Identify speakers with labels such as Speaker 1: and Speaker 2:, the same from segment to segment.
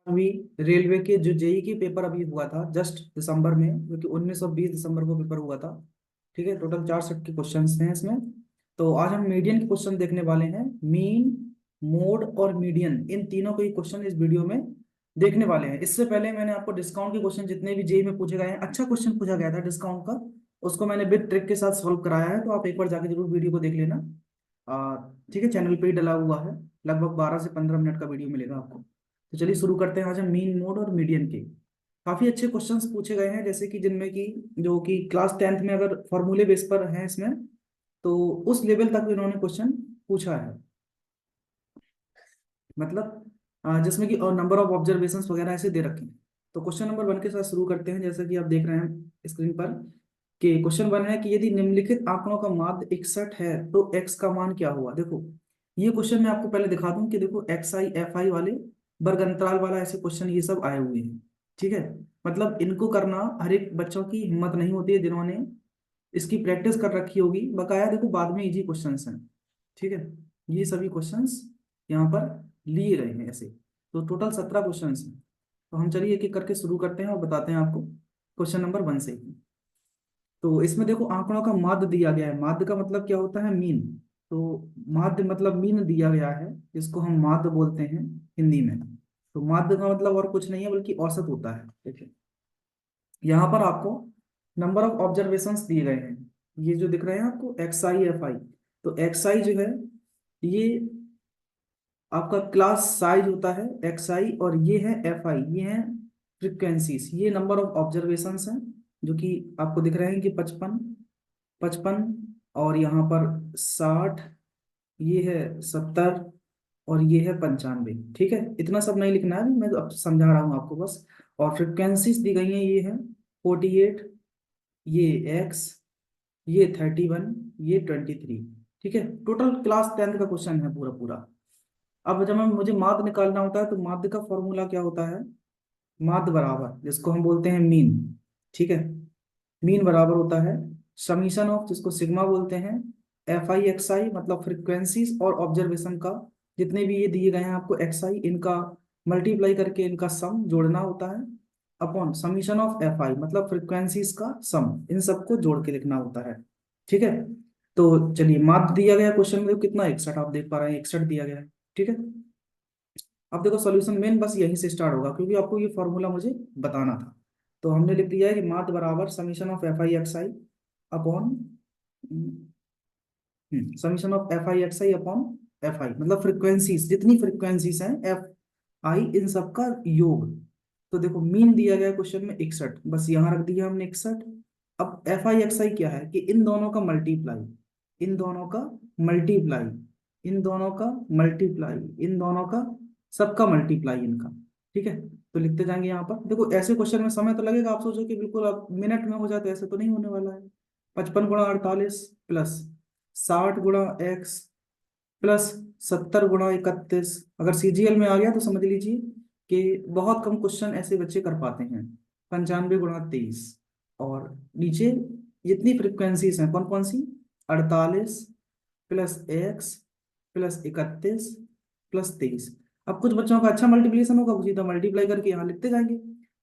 Speaker 1: अभी रेलवे के जो जेई की पेपर अभी हुआ था जस्ट दिसंबर में, जो कि 19 और 20 दिसंबर को पेपर हुआ था। ठीक है, टोटल 4 सेट के क्वेश्चंस हैं इसमें। तो आज हम मीडियन के क्वेश्चन देखने वाले हैं। मीन, मोड और मीडियन, इन तीनों के क्वेश्चन इस वीडियो में देखने वाले हैं। इससे पहले मैंने आपको डिस्काउंट के क्वेश्चन जितने भी जेई में पूछे गए हैं, अच्छा क्वेश्चन पूछा गया था डिस्काउंट का, उसको मैंने बिग ट्रिक के साथ सॉल्व कराया है। तो आप एक बार जाके जरूर वीडियो को देख लेना। ठीक है, चैनल पे ही डला हुआ है। लगभग 12 से 15 मिनट का वीडियो मिलेगा आपको। तो चलिए शुरू करते हैं आज हम मीन, मोड और मीडियन के। काफी अच्छे क्वेश्चंस पूछे गए हैं, जैसे कि जिनमें कि जो कि क्लास 10th में अगर फॉर्मूले बेस पर हैं इसमें, तो उस लेवल तक इन्होंने क्वेश्चन पूछा है। मतलब जिसमें कि नंबर ऑफ ऑब्जर्वेशंस वगैरह ऐसे दे रखे हैं। तो क्वेश्चन नंबर 1 के साथ शुरू करते हैं। जैसा कि आप देख रहे हैं स्क्रीन पर कि क्वेश्चन 1 है कि यदि निम्नलिखित आंकड़ों का माध्य 61 है तो एक्स का मान क्या हुआ। देखो, ये क्वेश्चन मैं आपको पहले दिखा दूं कि देखो एक्स आई एफ आई वाले वर्ग अंतराल वाला ऐसे क्वेश्चन ये सब आए हुए हैं। ठीक है, मतलब इनको करना हर एक बच्चों की हिम्मत नहीं होती है जिन्होंने इसकी प्रैक्टिस कर रखी होगी। बकाया देखो बाद में इजी क्वेश्चंस हैं। ठीक है, ये सभी क्वेश्चंस यहाँ पर लिए गए हैं ऐसे। तो टोटल 17 क्वेश्चंस हैं। तो हम चलिए एक एक करके शुरू करते हैं और बताते हैं आपको क्वेश्चन नंबर 1 से। तो इसमें देखो आंकड़ों का माध्य दिया गया है। माध्य का मतलब क्या होता है? मीन। तो माध्य मतलब मीन दिया गया है, जिसको हम माध्य बोलते हैं हिंदी में। तो माध्य का मतलब और कुछ नहीं है बल्कि औसत होता है। देखिए, यहाँ पर आपको नंबर ऑफ ऑब्जर्वेशंस दिए गए हैं। ये जो दिख रहे हैं आपको एक्स आई एफ आई, तो एक्स आई जो है ये आपका क्लास साइज होता है एक्स आई, और ये है एफ आई, ये है फ्रिक्वेंसीज, ये नंबर ऑफ ऑब्जर्वेशंस हैं जो कि आपको दिख रहे हैं कि 55, 55, और यहाँ पर 60, ये है 70, और ये है 95। ठीक है, इतना सब नहीं लिखना है, मैं तो अब समझा रहा हूँ आपको बस। और फ्रिक्वेंसीज दी गई हैं, ये है 48, ये एक्स, ये 31, ये 23। ठीक है, टोटल क्लास 10th का क्वेश्चन है पूरा पूरा। अब जब मुझे माध्य निकालना होता है तो माध्य का फॉर्मूला क्या होता है? माध्य बराबर, जिसको हम बोलते हैं मीन। ठीक है, मीन बराबर होता है समीशन ऑफ, जिसको सिग्मा बोलते हैं, एफ आई एक्स आई, मतलब फ्रिक्वेंसीज और ऑब्जर्वेशन का जितने भी ये दिए गए हैं आपको एक्स आई, इनका मल्टीप्लाई करके इनका सम जोड़ना होता है, अपॉन समीशन ऑफ एफ आई, मतलब फ्रिक्वेंसीज का सम, इन सबको जोड़ के लिखना होता है। ठीक है, तो चलिए माध्य दिया गया क्वेश्चन में कितना, 61 आप देख पा रहे हैं, 61 दिया गया है। ठीक है, अब देखो सॉल्यूशन मेन बस यहीं से स्टार्ट होगा, क्योंकि आपको ये फॉर्मूला मुझे बताना था। तो हमने लिख दिया है कि माध्य बराबर summation of F I x I upon summation of F I x I upon F I, मतलब फ्रिक्वेंसीज, जितनी फ्रिक्वेंसीज हैं एफ आई, इन सब का योग। तो देखो मीन दिया गया क्वेश्चन में 61, बस यहाँ रख दिया हमने 61। अब एफ आई एक्स आई क्या है कि इन दोनों का मल्टीप्लाई, इन दोनों का मल्टीप्लाई, इन दोनों का मल्टीप्लाई, इन दोनों का सबका मल्टीप्लाई इनका। ठीक है, तो लिखते जाएंगे यहाँ पर। देखो ऐसे क्वेश्चन में समय तो लगेगा, आप सोचो कि बिल्कुल आप मिनट में हो जाते, ऐसे तो नहीं होने वाला है। 55 × 48 प्लस 60 × x प्लस 70 × 31, अगर सीजीएल में आ गया तो समझ लीजिए कि बहुत कम क्वेश्चन ऐसे बच्चे कर पाते हैं। 95 × 23, और नीचे जितनी फ्रिक्वेंसीज हैं कौन कौन सी, 48 प्लस एक्स प्लस 31 प्लस 23। अब कुछ बच्चों का अच्छा मल्टीप्लिकेशन होगा, वो सीधा मल्टीप्लाई करके यहाँ लिखते जाएंगे,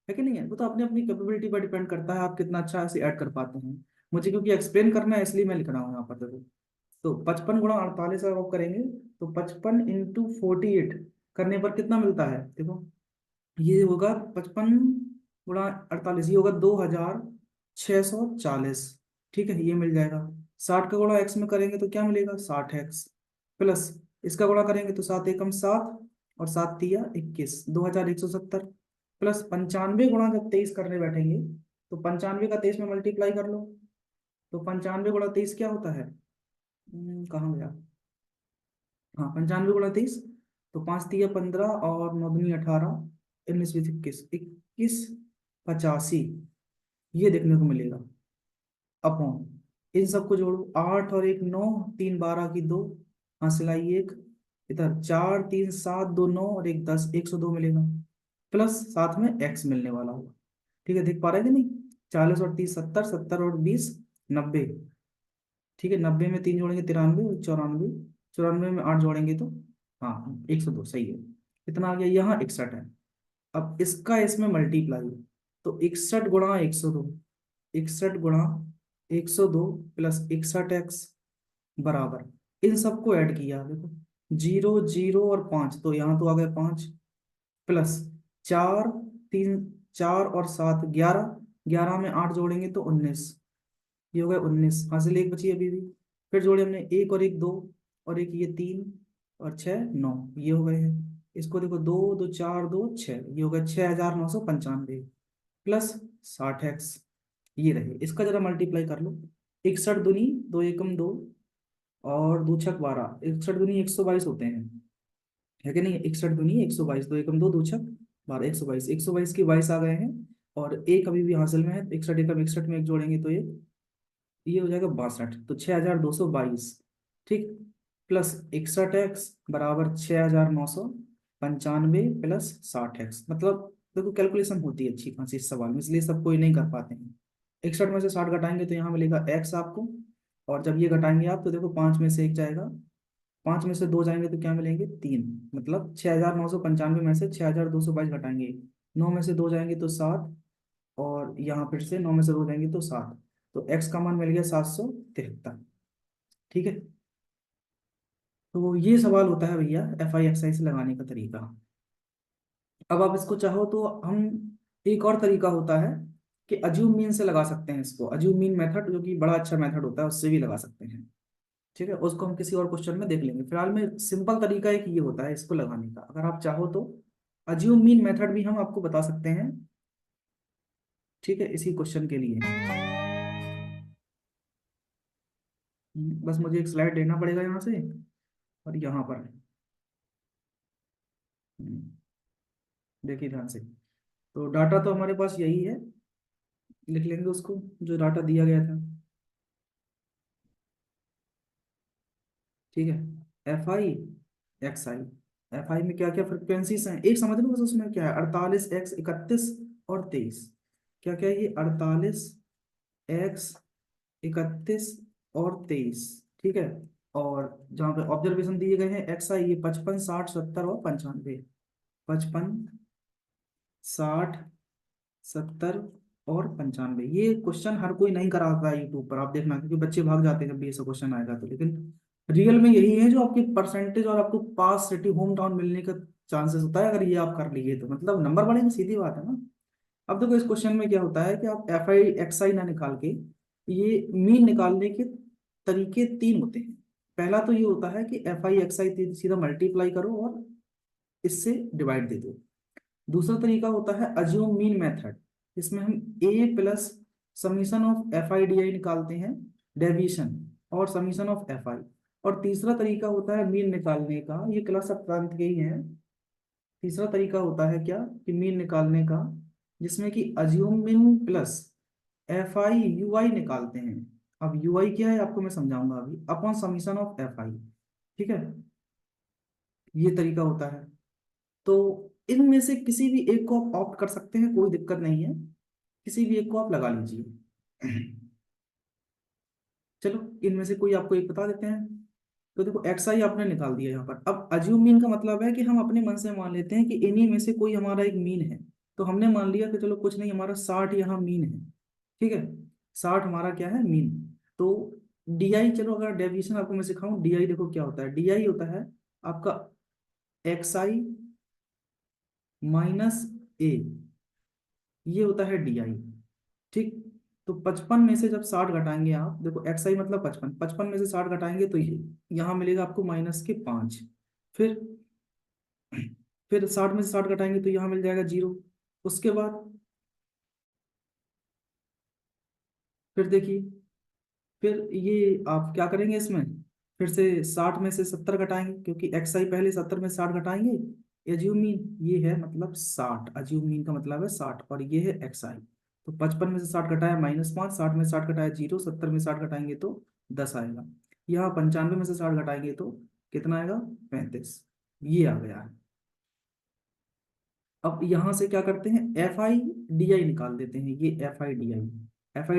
Speaker 1: है कि नहीं है? वो तो अपनी अपनी कैपेबिलिटी पर डिपेंड करता है, आप कितना अच्छा ऐसे ऐड कर पाते हैं। मुझे क्योंकि एक्सप्लेन करना है इसलिए मैं लिख रहा हूँ यहाँ पर। देखो, तो 55 × 48 अगर आप करेंगे तो 55 × 48 करने पर कितना मिलता है? देखो, ये होगा 55 × 48, ये होगा 2640। ठीक है, ये मिल जाएगा। 60 का गुणा एक्स में करेंगे तो क्या मिलेगा? 60x, प्लस इसका गुणा करेंगे तो 7 एकम 7, और 7 तिया 21, 2170, प्लस 95 गुणा जब 23 करने बैठेंगे तो 95 का 23 में मल्टीप्लाई कर लो। तो 95 × 23 क्या होता है? कहाँ गया? हाँ, 95 × 23, तो 5 तिया 15 और 9 दूनी 18, 19 20 21, 85, ये देखने को मिलेगा। अपॉन इन सबको जोड़ो, 8 और 1 9, 3 12 की 2, हासिलाई 1, इधर 4 3 7 2 9 और 1 10, 102 मिलेगा, प्लस साथ में एक्स मिलने वाला होगा। ठीक है, देख पा रहे हैं कि नहीं? 40 और 30 70, 70 और 20 90। ठीक है, 90 में 3 जोड़ेंगे 93, और 94, 94 में 8 जोड़ेंगे तो हाँ 102, सही है। कितना आ गया? यहाँ 61 है। अब इसका इसमें मल्टीप्लाई, तो 61 गुणा 102, 61 गुणा 102 प्लस 61x बराबर, इन सबको ऐड किया देखो, 0 0 और 5, तो यहाँ तो आ गए 5, प्लस 4 3, 4 और 7 11, 11 में 8 जोड़ेंगे तो 19, ये हो गया 19, हासिल एक बची अभी भी। फिर जोड़े हमने एक और एक 2, और एक ये 3 और 6 9, ये हो गए हैं। इसको देखो 2 2 4 2 6, ये हो गया 6995 प्लस 60x, ये रहे। इसका जरा मल्टीप्लाई कर लो, 61 दूनी 2 एकम 2 और 2 छक 12, 61 दूनी 122 होते हैं, है कि नहीं? 61 दूनी 122, 2 एकम 2 2 छक 12, 122, 122 की 22 आ गए हैं, और एक अभी भी हासिल में है, 61 एकम 61 में एक जोड़ेंगे तो ये हो जाएगा 62, तो 6222, ठीक, प्लस 61x बराबर 6995 प्लस 60x, मतलब देखो कैलकुलेशन होती है अच्छी खासी इस सवाल में, इसलिए सब कोई नहीं कर पाते हैं। 61 में से 60 घटाएंगे तो यहाँ मिलेगा x आपको, और जब ये घटाएंगे आप तो देखो 5 में से 1 जाएगा, 5 में से 2 जाएंगे तो क्या मिलेंगे 3, मतलब 6995 में से 6222 घटाएंगे, 9 में से 2 जाएंगे तो 7, और यहाँ फिर से 9 में से 2 जाएंगे तो 7, तो x का मान मिल गया 773, ठीक है। तो ये सवाल होता है भैया एफ आई एक्स आई से लगाने का तरीका। अब आप इसको चाहो तो हम, एक और तरीका होता है कि अज्यूम मीन से लगा सकते हैं इसको, अज्यूम मीन मेथड जो कि बड़ा अच्छा मेथड होता है, उससे भी लगा सकते हैं, ठीक है। उसको हम किसी और क्वेश्चन में देख लेंगे, फिलहाल में सिंपल तरीका एक ये होता है इसको लगाने का। अगर आप चाहो तो अज्यूम मीन मेथड भी हम आपको बता सकते हैं, ठीक है, इसी क्वेश्चन के लिए। बस मुझे एक स्लाइड लेना पड़ेगा यहाँ से, और यहाँ पर देखिए ध्यान से, तो डाटा तो हमारे पास यही है, लिख लेंगे उसको जो डाटा दिया गया था, ठीक है। FI XI, FI में क्या क्या फ्रिक्वेंसीज हैं एक समझ लो, बस उसमें क्या है 48 X 31 और 23, क्या क्या है ये 48 X 31 और 23, ठीक है। और जहाँ पे ऑब्जर्वेशन दिए गए हैं XI, ये 55 60 70 और 95, 55 60 70 और 95, ये क्वेश्चन हर कोई नहीं कराता है यूट्यूब पर, आप देखना, क्योंकि बच्चे भाग जाते हैं जब भी ऐसा क्वेश्चन आएगा तो, लेकिन रियल में यही है जो आपकी परसेंटेज और आपको पास सिटी होम टाउन मिलने का चांसेस होता है, अगर ये आप कर लिए तो मतलब नंबर बढ़ेंगे, सीधी बात है ना। अब देखो इस क्वेश्चन में क्या होता है कि आप FI XI ना निकाल के, ये मीन निकालने के तरीके 3 होते हैं। पहला तो ये होता है कि FI XI सीधा मल्टीप्लाई करो और इससे डिवाइड दे दो। दूसरा तरीका होता है अज्यूम मीन मेथड, इसमें हम a plus summation of FI DI निकालते हैं, डेविएशन और समीशन ऑफ FI। और तीसरा तरीका होता है मीन निकालने का, ये क्लास ऑफ प्रांत के ही है। तीसरा तरीका होता है क्या कि मीन निकालने का, जिसमें कि assume mean plus FI UI निकालते हैं। अब UI क्या है आपको मैं समझाऊंगा अभी, अपॉन समीशन ऑफ FI, ठीक है, ये तरीका होता है। तो इनमें से किसी भी एक को आप ऑप्ट कर सकते हैं, कोई दिक्कत नहीं है, किसी भी एक को आप लगा लीजिए। चलो इनमें से कोई आपको एक बता देते हैं। तो देखो XI आपने निकाल दिया यहाँ पर, अब अज्यूम मीन का मतलब है कि हम अपने मन से मान लेते हैं कि इन्हीं में से कोई हमारा एक मीन है। तो हमने मान लिया कि चलो कुछ नहीं, हमारा 60 यहाँ मीन है, ठीक है, 60 हमारा क्या है मीन। तो DI, चलो अगर डेविएशन आपको मैं सिखाऊं, DI देखो क्या होता है, DI होता है आपका XI -A, ये होता है DI, ठीक। तो 55 में से जब 60 घटाएंगे आप, देखो XI मतलब 55, 55 में से 60 घटाएंगे तो ये यहाँ मिलेगा आपको -5, फिर 60 में से 60 घटाएंगे तो यहाँ मिल जाएगा 0। उसके बाद फिर देखिए, फिर ये आप क्या करेंगे इसमें, फिर से 60 में से 70 घटाएंगे, क्योंकि XI पहले 70 में 60 घटाएंगे, एज्यूम मीन ये है मतलब 60, अज्यूम मीन का मतलब है 60, और ये है XI। तो 55 में से 60 घटाया -5, 60 में से 60 घटाया 0, 70 में 60 घटाएंगे तो 10 आएगा। यहाँ 95 में से 60 घटाएंगे तो कितना आएगा 35, ये आ गया है। अब यहाँ से क्या करते हैं FI DI निकाल देते हैं, ये FI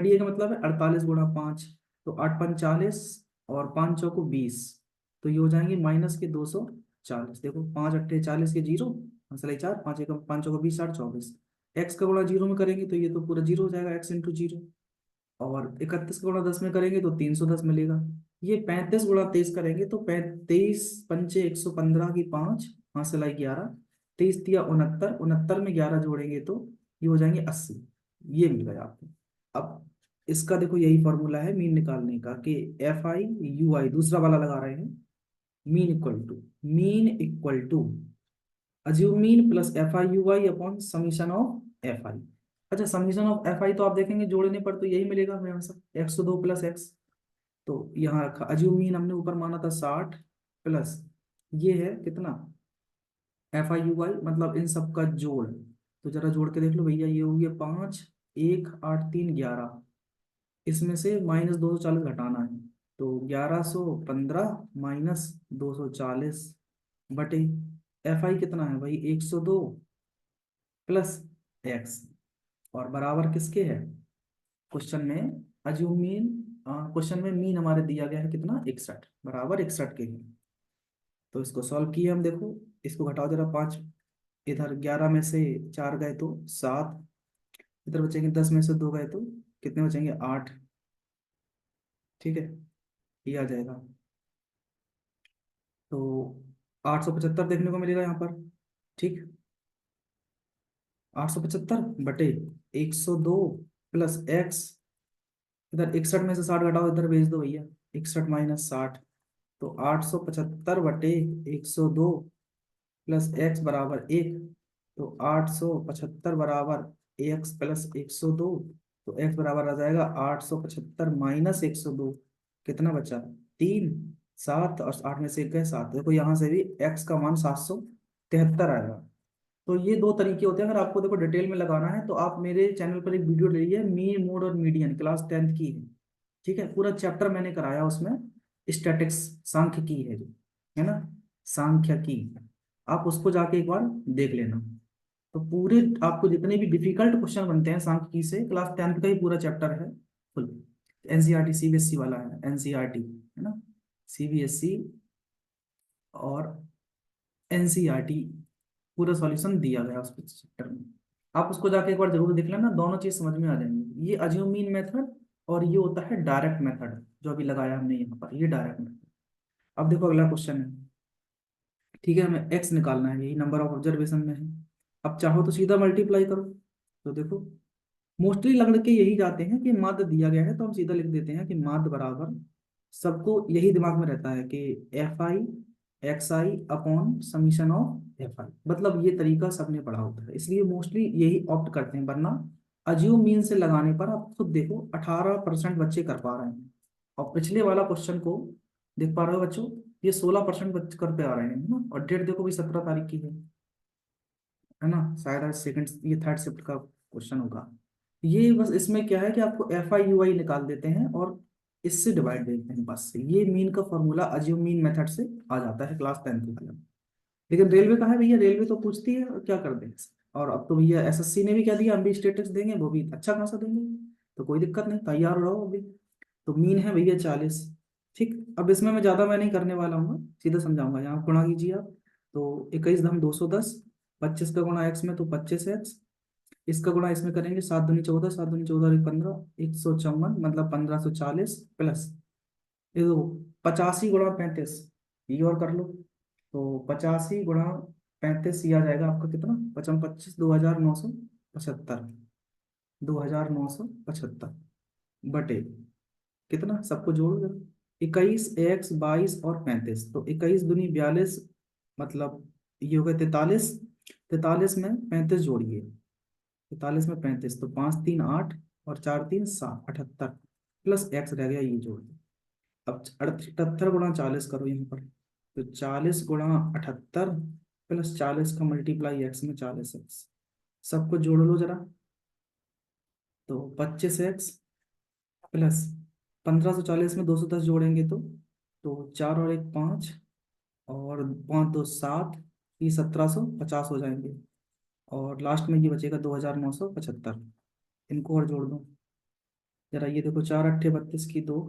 Speaker 1: DI का मतलब है 48 × 5, तो 8×5 = 40 और 5×4 = 20, तो ये हो जाएंगे -240, देखो 5×8 = 40 के 0, मसला 4, 5 एकम 5 चौका 20, 60, 24। एक्स का गुणा जीरो में करेंगे तो ये तो पूरा जीरो हो जाएगा, एक्स इंटू जीरो। और 31 का गुणा 10 में करेंगे तो 310 मिलेगा। ये 35 गुणा 23 करेंगे तो 35 पंचे 115 की 5, हाँ सिलाई 11, 23 दिया 69, 69 में 11 जोड़ेंगे तो ये हो जाएंगे 80। ये मिल गया आपको। अब इसका देखो यही फॉर्मूला है मीन निकालने का कि एफ आई यू आई, दूसरा वाला लगा रहे हैं। Mean equal to assume mean plus F I U I upon summation of F I. अच्छा, समीशन ऑफ एफ आई तो आप देखेंगे जोड़ने पर तो यही मिलेगा हमें आंसर, 102 प्लस एक्स। तो यहाँ रखा अज्यूम मीन, हमने ऊपर माना था 60, प्लस ये है कितना, एफ आई यू आई, मतलब इन सब का जोड़। तो जरा जोड़ के देख लो भैया, ये हो गया 5, 1, 8, 3, 11। इसमें से -240 घटाना है, तो 1115 -240 बटे एफ आई कितना है भाई, 102 प्लस एक्स, और बराबर किसके है, क्वेश्चन में अज्यूम मीन, क्वेश्चन में मीन हमारे दिया गया है कितना, 61, बराबर 61 के है। तो इसको सॉल्व किए हम, देखो इसको घटाओ जरा, 5 इधर 11 में से 4 गए तो 7, इधर बचेंगे 10 में से 2 गए तो कितने बचेंगे, 8। ठीक है, ये आ जाएगा। तो 875 देखने को मिलेगा यहाँ पर। ठीक, 875 बटे 102 प्लस एक्स, इधर 61 में से 60 घटाओ, इधर भेज दो भैया, 61 माइनस 60, तो 875 बटे 102 प्लस एक्स बराबर 1। तो 875 बराबर एक्स प्लस 102, तो एक्स बराबर आ जाएगा 875 माइनस 102, कितना बचा, 3, 7, और 8 में से 1 गए 7। देखो यहाँ से भी एक्स का मान 773 आएगा। तो ये दो तरीके होते हैं, अगर आपको देखो डिटेल में लगाना है तो आप मेरे चैनल पर एक वीडियो ले लीजिए, मीन मोड और मीडियन, क्लास 10th की है। ठीक है, पूरा चैप्टर मैंने कराया उसमें, स्टैटिक्स, सांख्यिकी है जो, है ना, सांख्यिकी। आप उसको जाके एक बार देख लेना। तो पूरे आपको जितने भी डिफिकल्ट क्वेश्चन बनते हैं सांख्यिकी से, क्लास 10th का ही पूरा चैप्टर है फुल। एनसीईआरटी सीबीएसई वाला है, एनसीईआरटी है ना, सीबीएसई और एनसीईआरटी, पूरा सॉल्यूशन दिया गया उस चैप्टर में। आप उसको जाके एक बार जरूर देख लेना, दोनों चीज समझ में आ जाएंगी। ये अज्यूम मीन मेथड, और ये होता है डायरेक्ट मेथड जो अभी लगाया हमने यहाँ पर, ये डायरेक्ट मेथड। अब देखो अगला क्वेश्चन है। ठीक है, हमें एक्स निकालना है, यही नंबर ऑफ ऑब्जर्वेशन में है। अब चाहो तो सीधा मल्टीप्लाई करो। तो देखो मोस्टली लड़के यही जाते हैं कि माध्य दिया गया है तो हम सीधा लिख देते हैं कि माध्य बराबर, सबको यही दिमाग में रहता है कि F I x I upon summation of F आई, मतलब ये तरीका सबने पढ़ा होता है, इसलिए मोस्टली यही ऑप्ट करते हैं। वरना अज्यूम मीन से लगाने पर आप खुद देखो 18% बच्चे कर पा रहे हैं, और पिछले वाला क्वेश्चन को देख पा रहे हो बच्चों, ये 16% बच्चे कर पे आ रहे हैं, है ना। और डेट देखो भाई 17 तारीख की है ना, शायद आज सेकंड, ये थर्ड शिफ्ट का क्वेश्चन होगा। ये बस इसमें क्या है कि आपको एफ आई यू आई निकाल देते हैं और इससे डिवाइड देते हैं, बस ये मीन का फॉर्मूला अज्यूम मीन मेथड से आ जाता है क्लास 10th वाला। लेकिन रेलवे कहाँ है भैया, रेलवे तो पूछती है और क्या कर दें। और अब तो भैया एसएससी ने भी क्या दिया, हम भी स्टेटस देंगे, वो भी अच्छा खासा देंगे, तो कोई दिक्कत नहीं, तैयार रहो अभी। तो मीन है भैया 40। ठीक, अब इसमें मैं नहीं करने वाला हूँ, सीधा समझाऊंगा। यहाँ गुणा कीजिए आप, तो 21 धम 210, 25 का गुणा एक्स में तो 25 एक्स, इसका गुणा इसमें करेंगे, 7 दूनी 14, 7 दूनी 14 और 15, 154, मतलब 1540 प्लस ये दो, 85 गुणा 35, ये और कर लो। तो 85 गुणा 35 ये आ जाएगा आपका कितना, 55, 2975, 2975 बटे कितना, सबको जोड़ो जरा, 21 एक्स 22 और 35, तो 21 दूनी 42, मतलब ये हो गया 43, 43 में 35 जोड़िए, 43 में 35, तो 5 3 8 और 4 3 7, 78 प्लस एक्स रह गया, ये जोड़ दो। अब 78 गुणा 40 करो यहाँ पर, तो 40 गुणा 78 प्लस 40 का मल्टीप्लाई एक्स में 40 एक्स, सबको जोड़ लो जरा। तो 25 एक्स प्लस 1540 में 210 जोड़ेंगे तो 4 और 1 5, और 5 2 7, ये 1750 हो जाएंगे। और लास्ट में ये बचेगा 2975, इनको और जोड़ दो जरा। ये देखो 4 8 32 की 2,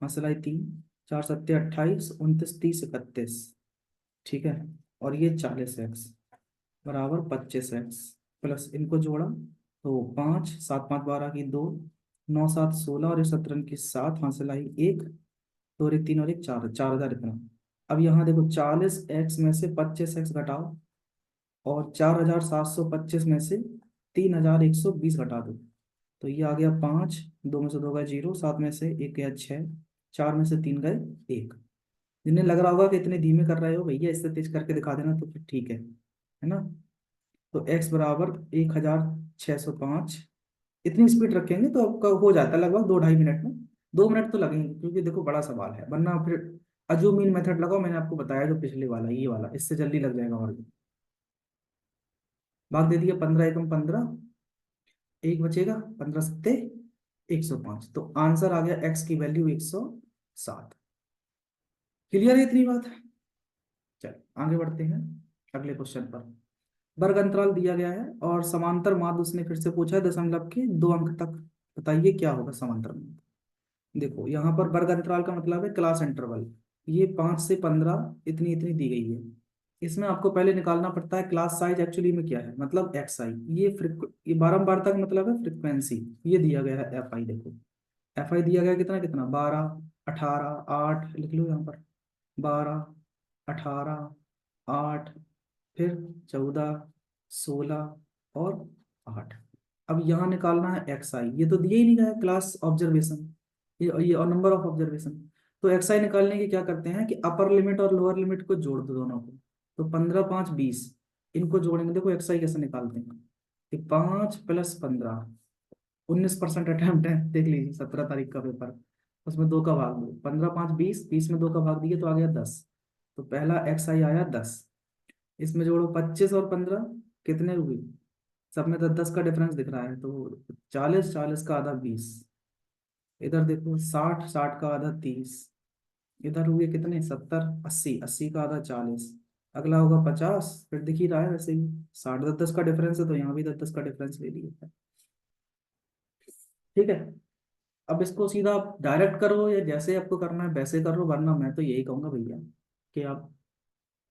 Speaker 1: मसला 3, 4 7 28 29 30 31, ठीक है, और ये 40 एक्स, बराबर 25x प्लस इनको जोड़ा तो 5, 7 5 12 की 2, 9 7 16 और 17 की 7, हासिल आई 1, 2 और 1 3 और 1 4, 4000 इतना। अब यहाँ देखो 40x में से 25x घटाओ और 4725 में से 3120 घटा दो, तो ये आ गया 5, 2 में से 2 गए 0, 7 में से 1 गया 6, 4 में से 3 गए 1। जिन्हें लग रहा होगा कि इतने धीमे कर रहे हो भैया, इससे तेज करके दिखा देना तो फिर ठीक है ना। तो x बराबर 1605, इतनी स्पीड रखेंगे तो आपका हो जाता है लगभग 2 ढाई मिनट में। 2 मिनट तो लगेंगे क्योंकि देखो बड़ा सवाल है, वरना फिर अजूमिन मेथड लगाओ, मैंने आपको बताया जो पिछले वाला ये वाला, इससे जल्दी लग जाएगा। और भी भाग दे दिया, 15 एकम 15, एक बचेगा, 15 सत्ते 105, तो आंसर आ गया x की वैल्यू 107। क्लियर है इतनी बात? चलो आगे बढ़ते हैं अगले क्वेश्चन पर। वर्ग अंतराल दिया गया है और समांतर माध्य उसने फिर से पूछा है दशमलव के 2 अंक तक, बताइए क्या होगा समांतर माध्य। देखो यहाँ पर वर्ग अंतराल का मतलब है क्लास इंटरवल, ये 5 से 15 इतनी इतनी दी गई है। इसमें आपको पहले निकालना पड़ता है क्लास साइज एक्चुअली में क्या है, मतलब एक्स आई, ये बारंबार तक मतलब है फ्रिक्वेंसी। ये दिया गया है एफ आई, देखो एफ आई दिया गया है कितना कितना, 12 18 8, लिख लो यहाँ पर 12 18 8, फिर 14 16 और 8। अब यहाँ निकालना है एक्स आई, ये तो दिया ही नहीं गया है क्लास ऑब्जर्वेशन, ये और नंबर ऑफ ऑब्जर्वेशन। तो एक्स आई निकालने की क्या करते हैं कि अपर लिमिट और लोअर लिमिट को जोड़ दो दोनों को, तो 15 5 20, इनको जोड़ेंगे। देखो एक्स आई कैसे निकालते हैं कि 5 + 15, 19% अटेम्प्ट है, देख लीजिए 17 तारीख का पेपर, उसमें 2 का भाग दो, 15 5 20, 20 में 2 का भाग दिए तो आ गया 10। तो पहला एक्स आई आया 10, इसमें जोड़ो 25 और 15, कितने हुए, सब में 10 10 का डिफरेंस दिख रहा है, तो 40, 40 का आधा 20, इधर देखो 60, 60 का आधा 30, इधर हुए कितने 70, 80, 80 का आधा 40, अगला होगा 50, फिर दिख ही रहा है वैसे ही 60, 10 10 का डिफरेंस है तो यहाँ भी 10 10 का डिफरेंस ले लिया है। ठीक है, अब इसको सीधा आप डायरेक्ट करो या जैसे आपको करना है वैसे करो, वरना मैं तो यही कहूंगा भैया कि आप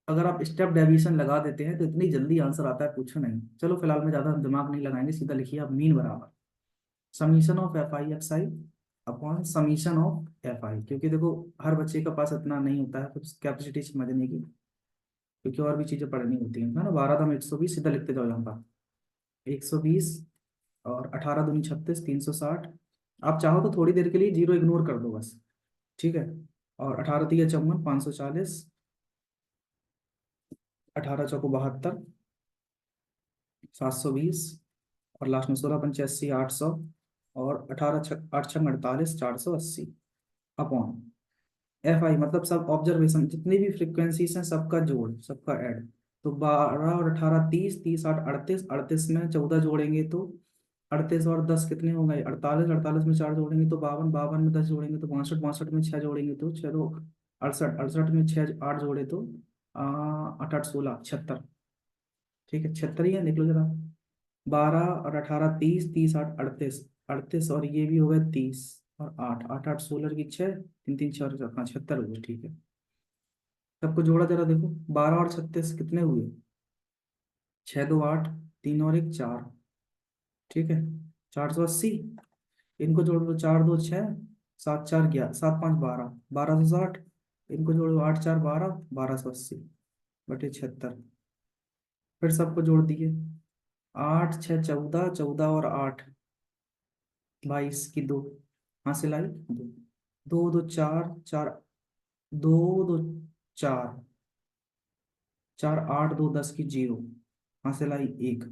Speaker 1: अगर आप स्टेप डेविएशन लगा देते हैं तो इतनी जल्दी आंसर आता है पूछो नहीं। चलो फिलहाल में ज्यादा दिमाग नहीं लगाएंगे, सीधा लिखिए आप मीन बराबर summation of F I x I upon summation of F आई, क्योंकि देखो हर बच्चे के पास इतना नहीं होता है कुछ कैपेसिटी समझने की, क्योंकि और भी चीजें पढ़नी होती हैं, है ना। 12 दम 120, सीधा लिखते जाओ यहाँ पर 120, और 18 दूनी 36, 360। आप चाहो तो थोड़ी देर के लिए जीरो इग्नोर कर दो बस, ठीक है। और 18 तिया 54, 540, 18 चौको 72, 720, और लास्ट में 16 85 800, और 18 8 6 48, 480 अपॉन एफ आई, मतलब सब ऑब्जर्वेशन जितनी भी फ्रिक्वेंसीज हैं सबका जोड़, सबका ऐड। तो 12 और 18 30, 30 8 38, 38 में 14 जोड़ेंगे तो 38 और 10 कितने हो गए 48, 48 में 4 जोड़ेंगे तो 52, 52 में 10 जोड़ेंगे तो 62, 62 में 6 जोड़ेंगे तो 6 दो 68, 68 में 6 8 जोड़े तो 8 8 16 76। ठीक है 76 ही है, देख लो जरा। 12 और 18 30, 30 8 38, 38 और ये भी हो गया 30, और 8 8 8 16 की 6, 3 3 4 हाँ 76 हुए, ठीक है। सबको जोड़ा जरा देखो, 12 और 36 कितने हुए, 6 2 8, 3 और 1 4, ठीक है 480। इनको जोड़ दो, 4 2 6, 7 4 11, 7 5 12, 1260। इनको जोड़ो 8 4 12, 1280 बटे 76। फिर सबको जोड़ दिए, 8 6 14, 14 और 8 22 की 2, हासिल आई 2, 2 2 4 4, 2 2 4 4 8 2 10 की 0, हासिल आई 1।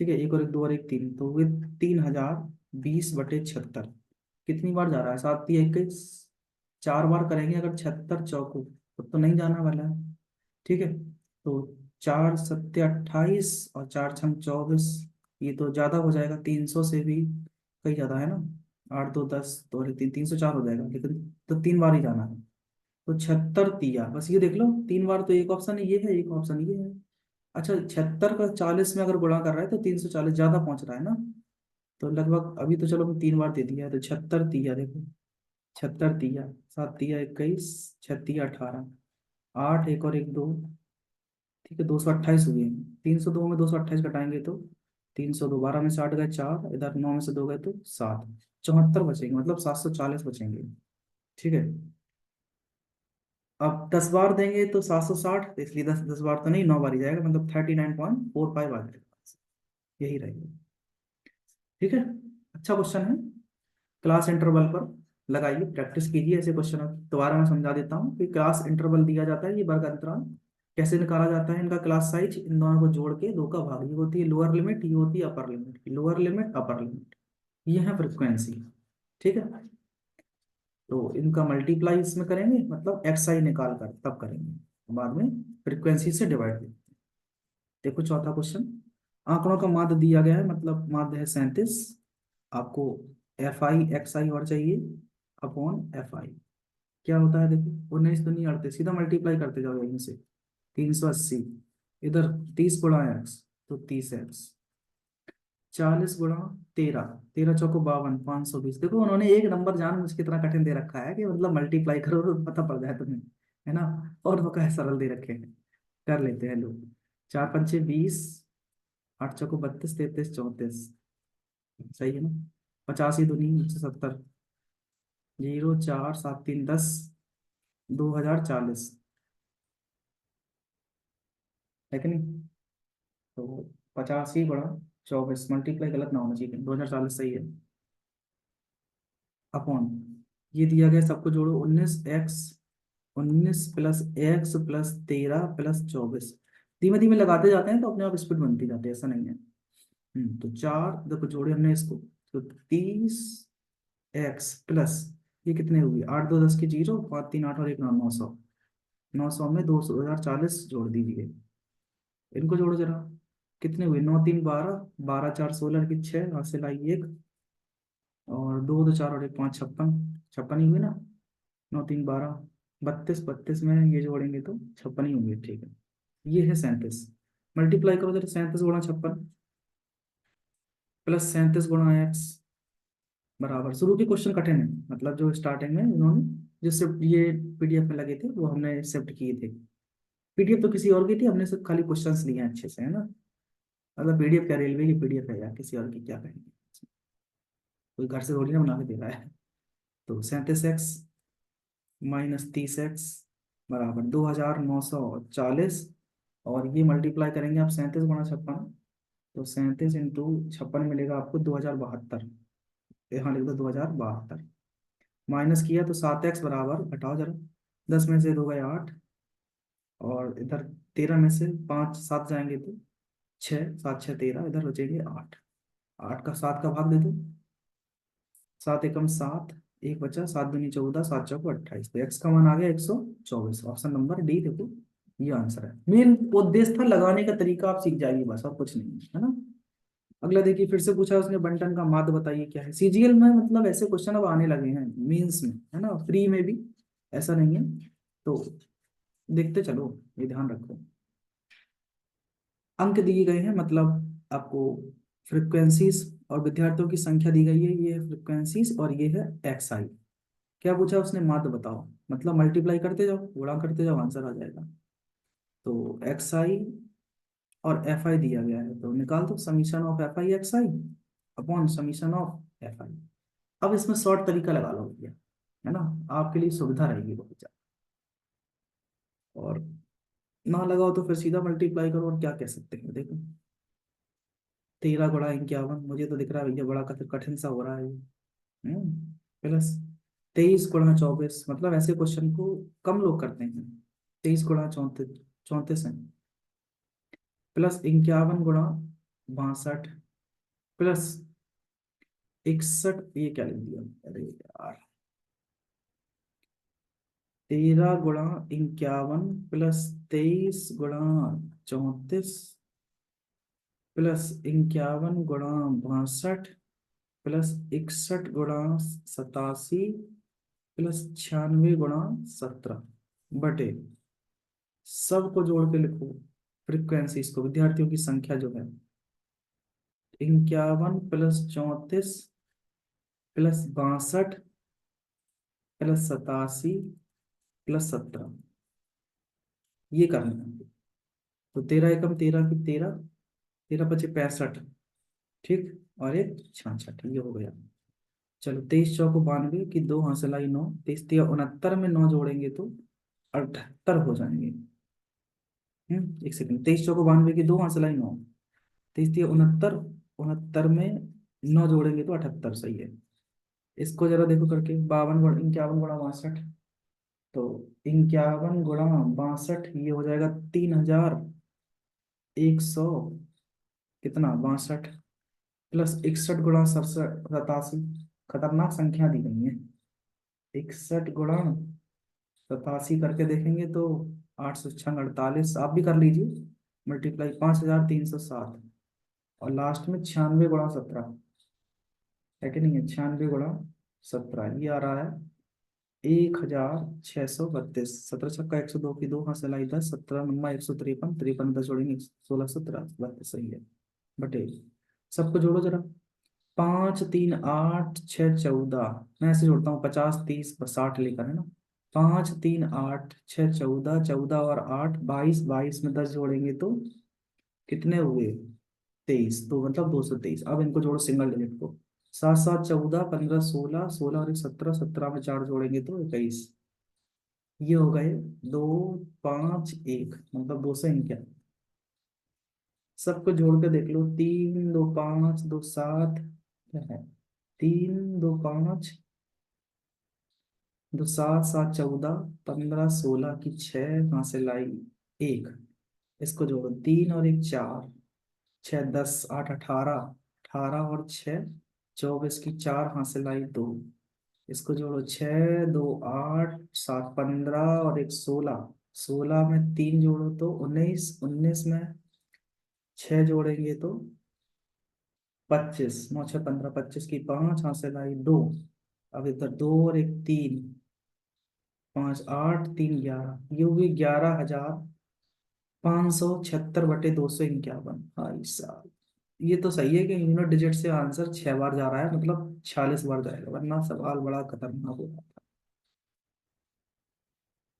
Speaker 1: ठीक है, 1 और 1 2 और 1 3, तो हुए 3020/76। कितनी बार जा रहा है, 7 3 21, 4 बार करेंगे अगर 76 चौको, तो नहीं जाना वाला है। ठीक है, तो 4 7 28 और 4 6 24, ये तो ज्यादा हो जाएगा, 300 से भी कहीं ज्यादा है ना। 8 2 10, 2 और 1 3, 304 हो जाएगा, लेकिन तो 3 बार ही जाना है। तो 76 तिया, बस ये देख लो 3 बार, तो एक ऑप्शन ये है, एक ऑप्शन ये है। अच्छा 76 का 40 में अगर गुणा कर रहा है तो 340 ज्यादा पहुंच रहा है ना। तो लगभग अभी तो चलो 3 बार दे दिया है, तो 76 तिया देखो, 76 तिया, 7 तिया 21, 6 तिया 18, 8 1 और 1 2, ठीक है, 228 हुए हैं। 302 में 228 घटाएंगे तो 302, 12 में से 8 गए 4, इधर 9 में से 2 गए तो 7, 74 बचेंगे, मतलब 740 बचेंगे। ठीक है। अब 10 बार देंगे तो 760, तो इसलिए 10 बार तो नहीं, 9 बार ही जाएगा, मतलब 39.45 आ जाएगा। यही रहेगा। ठीक है। अच्छा क्वेश्चन है। क्लास इंटरवल पर लगाइए, प्रैक्टिस कीजिए ऐसे क्वेश्चन। अब दोबारा मैं समझा देता हूँ कि क्लास इंटरवल दिया जाता है, ये वर्ग अंतराल कैसे निकाला जाता है, इनका क्लास साइज, इन दोनों को जोड़ के दो का भाग, ये होती है लोअर लिमिट, ये होती है upper limit, lower limit upper limit, ये है फ्रिक्वेंसी। ठीक है। तो इनका मल्टीप्लाई इसमें करेंगे, मतलब एक्स आई निकाल कर तब करेंगे, बाद में फ्रिक्वेंसी से डिवाइड देंगे। देखो चौथा क्वेश्चन, आंकड़ों का माध्य दिया गया है, मतलब माध्य है 37, आपको एफ आई एक्स आई और चाहिए अपॉन एफ आई। क्या होता है देखो, 19 दूनी 38, सीधा मल्टीप्लाई करते जाओ यहीं से, 380, इधर 30 गुणा एक्स तो 30 एक्स, 40 गुणा 13, 13 चौको 52, 520। देखो उन्होंने एक नंबर जान मुझ की तरह कठिन दे रखा है कि मतलब मल्टीप्लाई करो तो पता पड़ जाए तुम्हें, है ना। और वो क्या सरल दे रखे हैं, कर लेते हैं लोग। 4 पंचे 20, 8 चौको 32, 33 34, सही है ना। 85 दूनी 170, 0 4 7 3 10, 2040, है कि नहीं। तो 85 गुणा 24, मल्टीप्लाई गलत ना होना चाहिए, 2040 सही है। अपॉन ये दिया गया, सबको जोड़ो, 19 x, 19 plus x plus 13 plus 24, धीमे धीमे लगाते जाते हैं तो अपने आप स्पीड बनती जाती है, ऐसा नहीं है। तो 4, देखो जोड़े हमने इसको, तो 30 एक्स प्लस, ये कितने हुए, 8 2 10 की 0, 5 3 8 और 1 9, 900, 900 में 2040 जोड़ दीजिए, इनको जोड़ो जरा, कितने हुए, 9 3 12, 12 4 16 की 6, हाथ से लाई 1, और 2 2 4 और 1 5, 56, 56 ही हुए ना। 9 3 12, 32, 32 में ये जोड़ेंगे तो 56 ही होंगे, ठीक है। ये है 37, मल्टीप्लाई करो जरा, 37 गुणा 56 प्लस 37 गुणा एक्स, बराबर, शुरू के क्वेश्चन कठिन है, मतलब जो स्टार्टिंग में उन्होंने जो शिफ्ट ये पीडीएफ में लगे थे वो हमने शिफ्ट किए थे। पीडीएफ तो किसी और की थी, हमने सिर्फ खाली क्वेश्चंस लिए हैं अच्छे से, है ना। मतलब पीडीएफ क्या, रेलवे की पीडीएफ है यार, किसी और की क्या कहेंगे, कोई घर से थोड़ी ना बना के दे रहा है। तो 37 एक्स माइनस 30 एक्स बराबर 2940, और ये मल्टीप्लाई करेंगे आप 37 गुणा 56, तो 37 इंटू 56 मिलेगा आपको 2072, यहाँ लिख दो 2072, माइनस किया तो 7 एक्स बराबर, घटाओ जरा, 10 में से 2 गए 8, और इधर 13 में से 5 7 जाएंगे तो 6, 7 6 13, इधर बचेंगे 8, 8 का 7 का भाग दे दो, 7 एकम 7, एक बचा, 7 दूनी 14, 7 चौको 28, तो एक्स का मान आ गया 124, ऑप्शन नंबर डी देखो, ये आंसर है। मेन उद्देश्य था लगाने का तरीका, आप सीख जाइए बस, और कुछ नहीं है ना। अगला देखिए, फिर से पूछा उसने, बंटन का माध्य बताइए क्या है। सीजीएल में मतलब ऐसे क्वेश्चन अब आने लगे हैं, मीन्स में, है ना, फ्री में भी, ऐसा नहीं है। तो देखते चलो, ये ध्यान रखो, अंक दिए गए हैं, मतलब आपको फ्रिक्वेंसीज और विद्यार्थियों की संख्या दी गई है, ये है फ्रिक्वेंसीज और ये है एक्स आई। क्या पूछा उसने, माध्य बताओ, मतलब मल्टीप्लाई करते जाओ, गुणा करते जाओ, आंसर आ जाएगा। तो एक्स आई और एफ आई दिया गया है, तो निकाल दो, summation of F I x I upon summation of F आई। अब इसमें शॉर्ट तरीका लगा लो भैया, है ना, आपके लिए सुविधा रहेगी बहुत ज्यादा, और ना लगाओ तो फिर सीधा मल्टीप्लाई करो, और क्या कह सकते हैं देखो, 13 गुणा 51, मुझे तो दिख रहा है भैया बड़ा कठिन कठिन सा हो रहा है ये। प्लस 23 गुणा 24, मतलब ऐसे क्वेश्चन को कम लोग करते हैं, 23 गुणा 34, 34 है, प्लस 51 गुणा 62, प्लस 61, ये क्या लिख दिया, अरे यार, 13 गुणा 51 प्लस 23 गुणा 34, प्लस 51 गुणा 62, प्लस 61 गुणा 87, प्लस 96 गुणा 17, बटे, सबको जोड़ के लिखो, फ्रिक्वेंसी इसको, विद्यार्थियों की संख्या जो है, 51 प्लस 34 प्लस 62 प्लस 87 प्लस 17, ये करना है। तो 13 एकम 13 की 13, 13 × 5 = 65। ठीक, और एक 66, ये हो गया। चलो 23 × 4 = 92 की 2 हासिल आई 9, 23 × 3 = 69 में 9 जोड़ेंगे तो 78 हो जाएंगे। 1 सेकंड, 23 × 4 = 92 की 2 हासिल आई 9, 23 × 3 = 69, 69 में 9 जोड़ेंगे तो 78, सही है। इसको जरा देखो करके, 51 × 61 × 62, तो 51 × 62 ये हो जाएगा 3100 कितना 62, प्लस 61 × 67 87, खतरनाक संख्या दी गई है। 61 × 87 करके देखेंगे तो 8 6 48, आप भी कर लीजिए मल्टीप्लाई, 5307, और लास्ट में 96 × 17 है कि नहीं है, 96 × 17 ये आ रहा है 1632। 17 × 6 = 102 की 2 हासिल आई 10, 17 × 9 = 153, 53 10 जोड़ेंगे 16 17 32, सही है। बटे सबको जोड़ो जरा, 5 3 8 6 14, मैं ऐसे जोड़ता हूँ 50 30 60 लेकर, है ना। 5 3 8 6 14, 14 और 8 22, 22 में 10 जोड़ेंगे तो कितने हुए 23, तो मतलब 223। अब इनको जोड़ो सिंगल डिजिट को, 7 7 14 15 16, 16 और एक 17, 17 में 4 जोड़ेंगे तो 21, ये हो गए 2 5 1, मतलब 251। सबको जोड़ के देख लो, 3 2 5 2 7, क्या है, 3 2 5 2 7 7 14 15 16 की 6 कहाँ से लाई 1, इसको जोड़ो, 3 और एक 4, 6 10 8 18, 18 और 6 24 की 4 कहाँ से लाई 2, इसको जोड़ो, 6 2 8 7 15 और एक 16, 16 में 3 जोड़ो तो 19, 19 में 6 जोड़ेंगे तो 25, 9 6 15, 25 की 5 हासिल आई 2, अब इधर 2 और एक 3, 5 8 3 11, ये हुई 11,576/251। भाई साहब, ये तो सही है कि यूनिट डिजिट से आंसर 6 बार जा रहा है, मतलब 46 बार जाएगा, वरना सवाल बड़ा खतरनाक हो जाता है।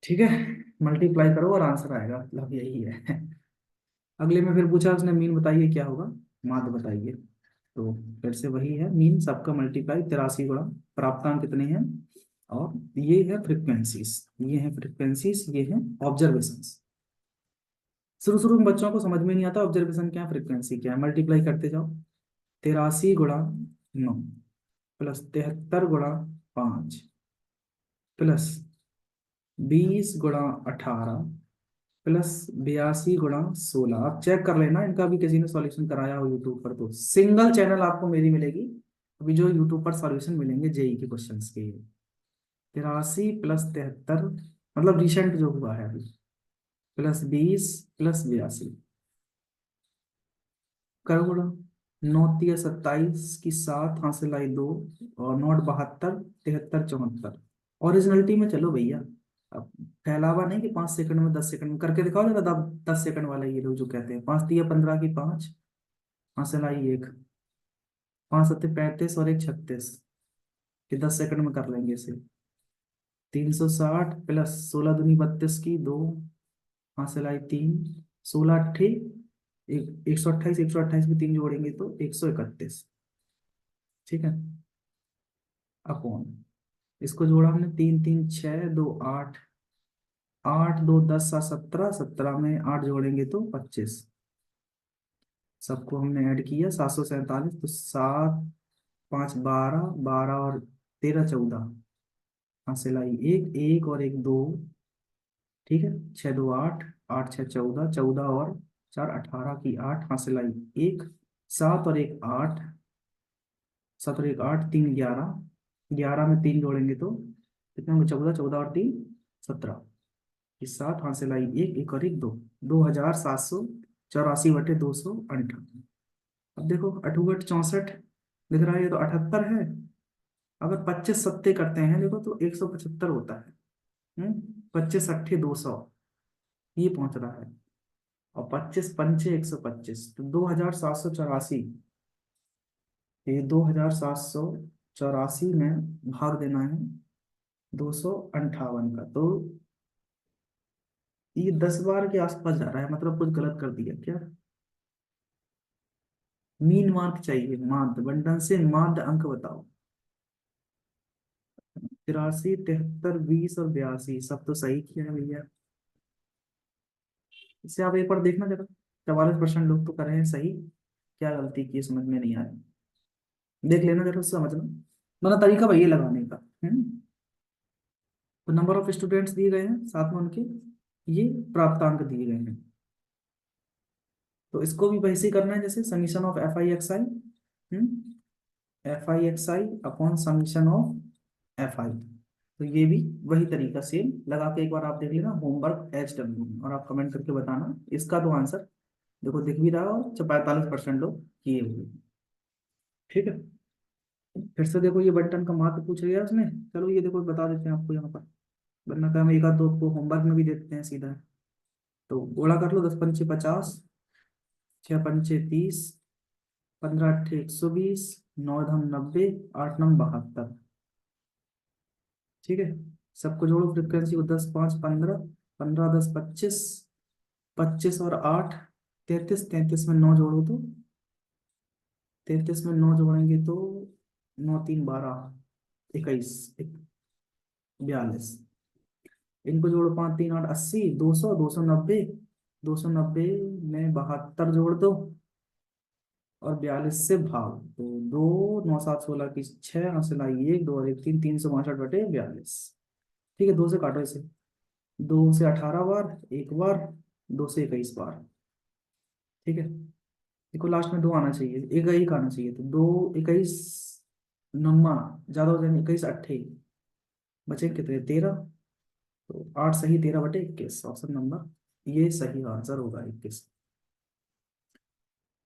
Speaker 1: ठीक है, मल्टीप्लाई करो और आंसर आएगा, मतलब यही है। अगले में फिर पूछा उसने, मीन बताइए क्या होगा, माध्य बताइए। तो फिर से वही है, मीन सबका मल्टीप्लाई 83 गुणा प्राप्तांक कितने हैं, और ये है फ्रिक्वेंसीज, ये है फ्रिक्वेंसीज, ये है ऑब्जर्वेशंस। शुरू शुरू में बच्चों को समझ में नहीं आता ऑब्जर्वेशन क्या है फ्रिक्वेंसी क्या है, मल्टीप्लाई करते जाओ, 83 × 9 प्लस 73 × 5 प्लस 20 × 18 प्लस 82 × 16। आप चेक कर लेना, इनका भी किसी ने सॉल्यूशन कराया हो यूट्यूब पर, तो सिंगल चैनल आपको मेरी मिलेगी अभी जो यूट्यूब पर सॉल्यूशन मिलेंगे जेई के क्वेश्चंस के। 83 + 73, मतलब रिसेंट जो हुआ है अभी, प्लस 20 प्लस 82, करोड़ 9 × 27 की 7 हासिल आई 2, और 9 × 72, 73 74। ओरिजिनलिटी में चलो भैया, अब फैलावा नहीं कि 5 सेकंड में 10 सेकंड में, करके दिखाओ जरा 10 सेकंड वाला, ये लोग जो कहते हैं 5 × 15 की 5 हासिल आई 1, 5 7 35 और एक 36, कि 10 सेकंड में कर लेंगे इसे। 360 प्लस 16 दूनी 32 की 2 हासिल आई 3, 16 अट्ठे 128, 128 में 3 जोड़ेंगे तो 131। ठीक है, अपॉन, इसको जोड़ा हमने, 3 3 6 2 8, 8 2 10 7 17, 17 में 8 जोड़ेंगे तो 25, सबको हमने ऐड किया 747, तो 7 5 12, 12 और 13 14, हासिल आई 1 1 और एक 2। ठीक है, 6 2 8, 8 6 14, 14 और 4 18 की 8 हासिल आई 1, 7 और एक 8, 7 और एक 8, 3 11, 11 में 3 जोड़ेंगे तो कितने होंगे, 14, 14 और 3 17, इस 7 हासिल आई 1 1 और एक 2, 2784/258। अब देखो 8 8 64 दिख रहा है, ये तो 78 है। अगर 25 सत्ते करते हैं देखो तो 175 होता है। 25 अट्ठे 200, ये पहुंच रहा है, और 25 पंचे 125, तो 2784, ये 2784 में भाग देना है 258 का, तो ये 10 बार के आसपास जा रहा है, मतलब कुछ गलत कर दिया क्या। मीन मार्क चाहिए, माध्य बंटन से माध्य अंक बताओ। 83, 73, 20 और 82 सब तो सही किया है भैया। इससे आप एक बार देखना जरा, 44% लोग तो कर रहे हैं सही, क्या गलती की समझ में नहीं आ रही। देख लेना जरा, समझना, मतलब तरीका वही है लगाने का। तो नंबर ऑफ स्टूडेंट्स दिए गए हैं, साथ में उनके ये प्राप्तांक दिए गए हैं। तो इसको भी वैसे ही करना है जैसे summation of F I x I, F I x I upon summation of F आई। तो ये भी वही तरीका सेम लगा के एक बार आप देख लेना होमवर्क एच डब्ल्यू में, और आप कमेंट करके बताना इसका तो आंसर देखो दिख भी रहा हो, 45% लोग किए हुए। ठीक है, फिर से देखो ये बंटन का मात्र पूछ लिया उसने, चलो ये देखो बता देते हैं आपको यहाँ पर, वरना क्या हम एक आध दो को होमवर्क में भी देते हैं सीधा। तो गोला कर लो, 10 पंचे 50, 6 पंचे 30, 15 अट्ठे 120, 9 धम 90, 8 नम 72। ठीक है, सबको जोड़ो फ्रिक्वेंसी को, 10 5 15, 15 10 25, 25 और 8 33, 33 में 9 जोड़ो तो, 33 में 9 जोड़ेंगे तो 9 3 12, 21, 42। इनको जोड़ो, 5 3 8 80, 200, 290, 290 में 72 जोड़ दो, और 42 से भाग तो 2 9 7 16 की 6, हंसलाई 1 2 और 1 3, 362/42। ठीक है, 2 से काटो इसे, 2 से 18 बार एक बार, 2 से 21 बार। ठीक है, देखो लास्ट में 2 आना चाहिए, एक एक आना चाहिए, तो 2 21 नम्मा ज्यादा हो जाएंगे, 21 अट्ठे बचे कितने 13, तो 8 सही 13/21, ऑप्शन नंबर ये सही आंसर होगा 21।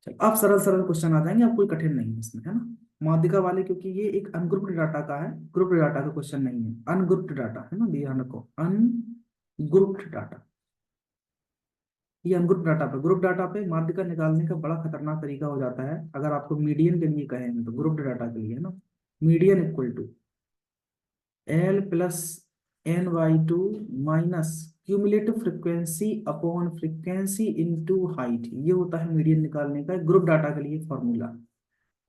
Speaker 1: चलो अब सरल सरल क्वेश्चन आ जाएंगे, अब कोई कठिन नहीं है इसमें, है ना। माध्यिका वाले, क्योंकि ये एक अनग्रुप्ड डाटा का है, ग्रुप्ड डाटा का क्वेश्चन नहीं है, अनग्रुप्ड डाटा है ना, ध्यान रखो, अनग्रुप्ड डाटा। ये अनग्रुप डाटा पे, ग्रुप डाटा पे माध्यिका निकालने का बड़ा खतरनाक तरीका हो जाता है, अगर आपको मीडियन के लिए कहें तो ग्रुप डाटा के लिए, है ना, median equal to L+N/2 minus cumulative frequency upon frequency into height, ये होता है मीडियन निकालने का ग्रुप डाटा के लिए फॉर्मूला।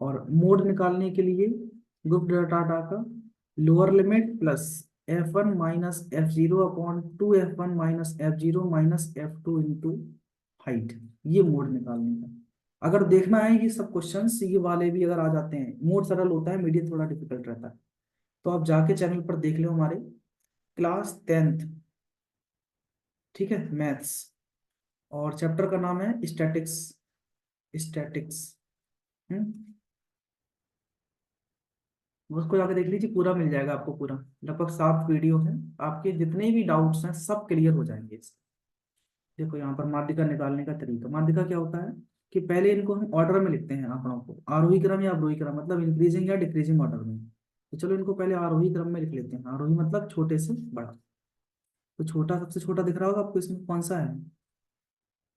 Speaker 1: और मोड निकालने के लिए ग्रुप डाटा का lower limit plus F1 minus F0 upon 2F1 minus F0 minus F2 into height, ये मोड निकालने का। अगर देखना है ये सब क्वेश्चंस ये वाले भी अगर आ जाते हैं, मोड सरल होता है, मीडियम थोड़ा डिफिकल्ट रहता है, तो आप जाके चैनल पर देख लो हमारे क्लास 10th, ठीक है, मैथ्स, और चैप्टर का नाम है स्टैटिक्स, स्टैटिक्स। हम्म उसको जाके देख लीजिए, पूरा मिल जाएगा आपको, पूरा लगभग 7 वीडियो है, आपके जितने भी डाउट्स हैं सब क्लियर हो जाएंगे इससे। देखो यहाँ पर माध्यिका निकालने का तरीका, माध्यिका क्या होता है कि पहले इनको हम ऑर्डर में लिखते हैं आंकड़ों को, आरोही क्रम या अवरोही क्रम, मतलब इंक्रीजिंग या डिक्रीजिंग ऑर्डर में। तो चलो इनको पहले आरोही क्रम में लिख लेते हैं, आरोही मतलब छोटे से बड़ा। तो छोटा, सबसे छोटा दिख रहा होगा आपको इसमें, कौन सा है,